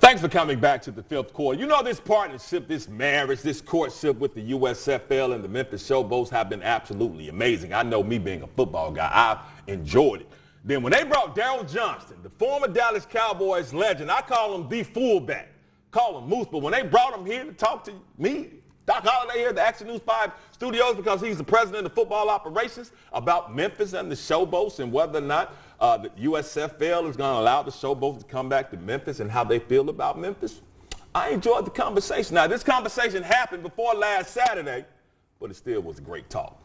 Thanks for coming back to the fifth quarter. You know, this partnership, this marriage, this courtship with the USFL and the Memphis Showboats have been absolutely amazing. I know, me being a football guy, I've enjoyed it. Then when they brought Daryl Johnston, the former Dallas Cowboys legend, I call him the fullback, call him Moose, but when they brought him here to talk to me, Doc Holliday here at the Action News 5 studios, because he's the president of football operations, about Memphis and the Showboats and whether or not the USFL is going to allow the Showboats to come back to Memphis and how they feel about Memphis. I enjoyed the conversation. Now, this conversation happened before last Saturday, but it still was a great talk.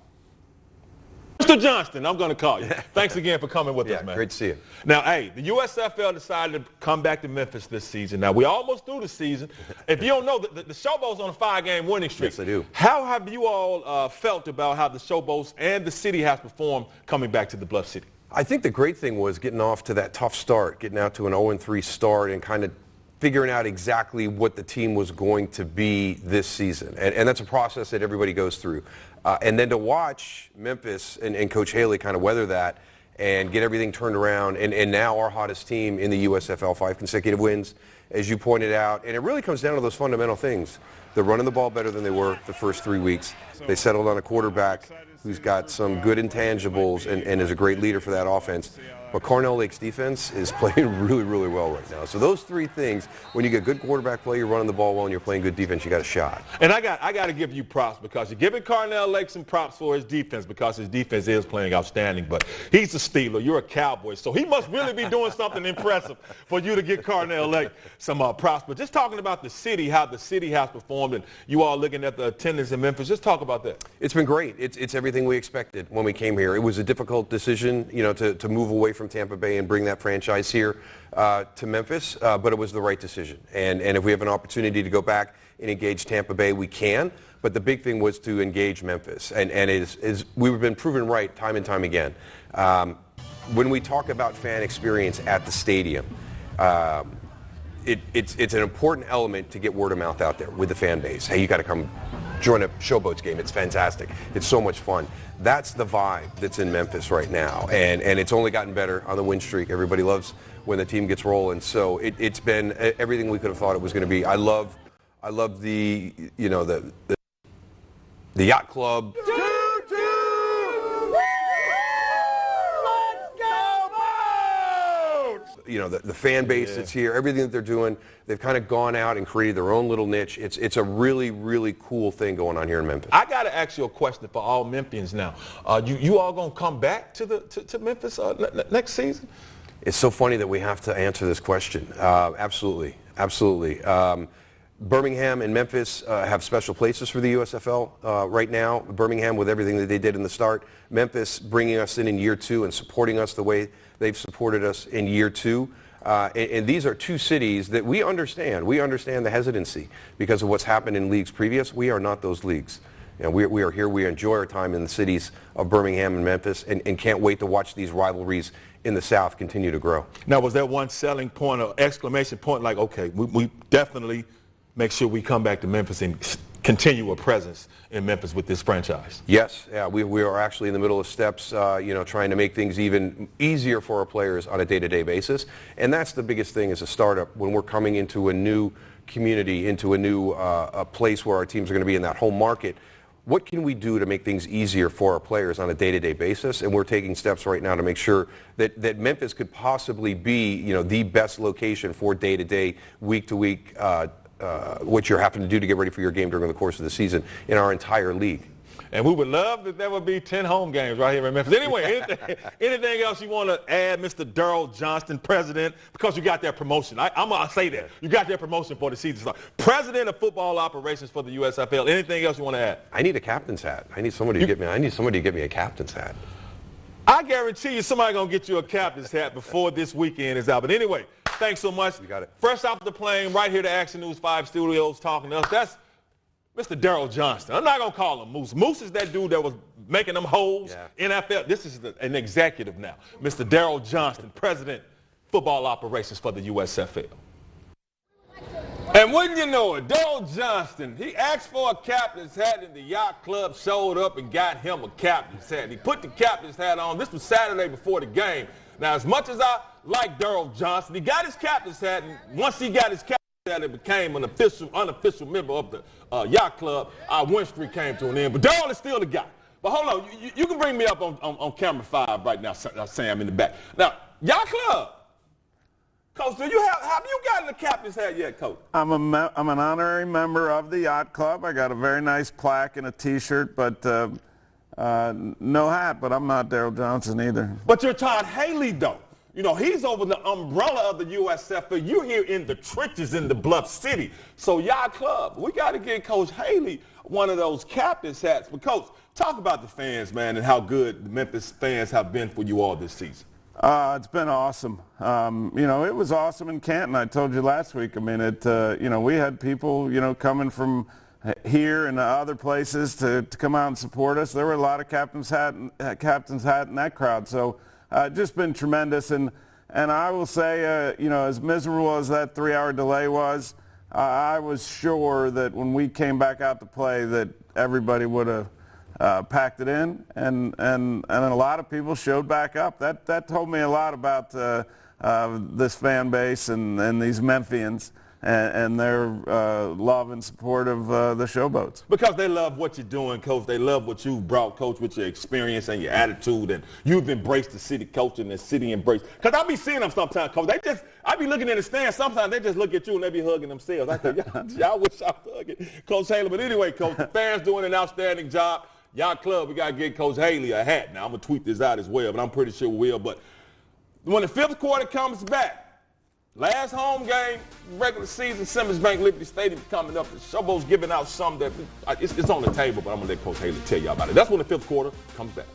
Mr. Johnston, I'm going to call you. Thanks again for coming with us, man. Great to see you. Now, hey, the USFL decided to come back to Memphis this season. Now, we almost through the season. If you don't know, the Showboats on a 5-game winning streak. Yes, they do. How have you all felt about how the Showboats and the city has performed coming back to the Bluff City? I think the great thing was getting off to that tough start, getting out to an 0-3 start and kind of figuring out exactly what the team was going to be this season. And that's a process that everybody goes through. And then to watch Memphis and Coach Haley kind of weather that and get everything turned around. And now our hottest team in the USFL, 5 consecutive wins, as you pointed out. And it really comes down to those fundamental things. They're running the ball better than they were the first 3 weeks. They settled on a quarterback who's got some good intangibles and is a great leader for that offense. But Carnell Lake's defense is playing really, really well right now. So those three things, when you get good quarterback play, you're running the ball well, and you're playing good defense, you got a shot. And I got to give you props, because you're giving Carnell Lake some props for his defense, because his defense is playing outstanding. But he's a Steeler. You're a Cowboy. So he must really be doing something impressive for you to get Carnell Lake some props. But just talking about the city, how the city has performed, and you all looking at the attendance in Memphis, just talk about that. It's been great. It's everything we expected when we came here. It was a difficult decision, you know, to move away from Tampa Bay and bring that franchise here to Memphis, but it was the right decision. And if we have an opportunity to go back and engage Tampa Bay, we can. But the big thing was to engage Memphis, and we've been proven right time and time again. When we talk about fan experience at the stadium, it's an important element to get word of mouth out there with the fan base. Hey, you got to come join a Showboats game. It's fantastic. It's so much fun. That's the vibe that's in Memphis right now, and it's only gotten better on the win streak. Everybody loves when the team gets rolling. So it's been everything we could have thought it was going to be. I love the the yacht club. You know, the fan base that's here, everything that they're doing, they've kind of gone out and created their own little niche. It's a really, really cool thing going on here in Memphis. I got to ask you a question for all Memphians now. You all going to come back to Memphis next season? It's so funny that we have to answer this question. Absolutely. Birmingham and Memphis have special places for the USFL right now. Birmingham with everything that they did in the start. Memphis bringing us in year 2 and supporting us the way they've supported us in year 2. And these are two cities that we understand. We understand the hesitancy because of what's happened in leagues previous. We are not those leagues. You know, we are here. We enjoy our time in the cities of Birmingham and Memphis and can't wait to watch these rivalries in the South continue to grow. Now, was there one selling point or exclamation point like, okay, we definitely make sure we come back to Memphis and continue a presence in Memphis with this franchise? Yes, yeah, we are actually in the middle of steps, trying to make things even easier for our players on a day-to-day basis. And that's the biggest thing as a startup when we're coming into a new community, into a new a place where our teams are going to be in that home market. What can we do to make things easier for our players on a day-to-day basis? And we're taking steps right now to make sure that Memphis could possibly be, the best location for day-to-day, week-to-week what you're having to do to get ready for your game during the course of the season in our entire league. And we would love that there would be 10 home games right here in Memphis. Anyway, anything else you want to add, Mr. Daryl Johnston, president, because you got that promotion. I'm going to say that. You got that promotion for the season start. President of football operations for the USFL. Anything else you want to add? I need a captain's hat. I need somebody to get me a captain's hat. I guarantee you somebody's going to get you a captain's hat before this weekend is out. But anyway, thanks so much. You got it. Fresh off the plane, right here to Action News 5 studios talking to us. That's Mr. Daryl Johnston. I'm not going to call him Moose. Moose is that dude that was making them holes. Yeah. NFL. This is an executive now. Mr. Daryl Johnston, president, football operations for the USFL. And wouldn't you know it, Daryl Johnston, he asked for a captain's hat and the yacht club showed up and got him a captain's hat. He put the captain's hat on. This was Saturday before the game. Now, as much as I like Daryl Johnston, he got his captain's hat, and once he got his captain's that it became an unofficial member of the yacht club, our win streak came to an end. But Darrell is still the guy. But hold on, you can bring me up on camera 5 right now, Sam, in the back. Now, yacht club. Coach, have you gotten the captain's hat yet, Coach? I'm an honorary member of the yacht club. I got a very nice plaque and a T-shirt, but no hat. But I'm not Darrell Johnson either. But you're Todd Haley, though. You know, he's over the umbrella of the USFL. You're here in the trenches in the Bluff City. So, yacht club, we got to get Coach Haley one of those captain's hats. But, Coach, talk about the fans, man, and how good the Memphis fans have been for you all this season. It's been awesome. You know, it was awesome in Canton. I told you last week. I mean, you know, we had people, you know, coming from here and other places to come out and support us. There were a lot of captain's hat in that crowd. So, just been tremendous. And I will say, you know, as miserable as that 3-hour delay was, I was sure that when we came back out to play that everybody would have packed it in, and a lot of people showed back up. That told me a lot about this fan base and these Memphians and their love and support of the Showboats. Because they love what you're doing, Coach. They love what you brought, Coach, with your experience and your attitude, and you've embraced the city, Coach, and the city embraced. Because I be seeing them sometimes, Coach. I be looking in the stands. Sometimes they just look at you and they be hugging themselves. I think, y'all wish I was hugging Coach Haley. But anyway, Coach, the fans doing an outstanding job. Yacht Club, we got to get Coach Haley a hat. Now, I'm going to tweet this out as well, but I'm pretty sure we will. But when the 5th quarter comes back, last home game, regular season, Simmons Bank Liberty Stadium coming up. The Showboats giving out some that it's on the table, but I'm going to let Coach Haley tell you all about it. That's when the 5th quarter comes back.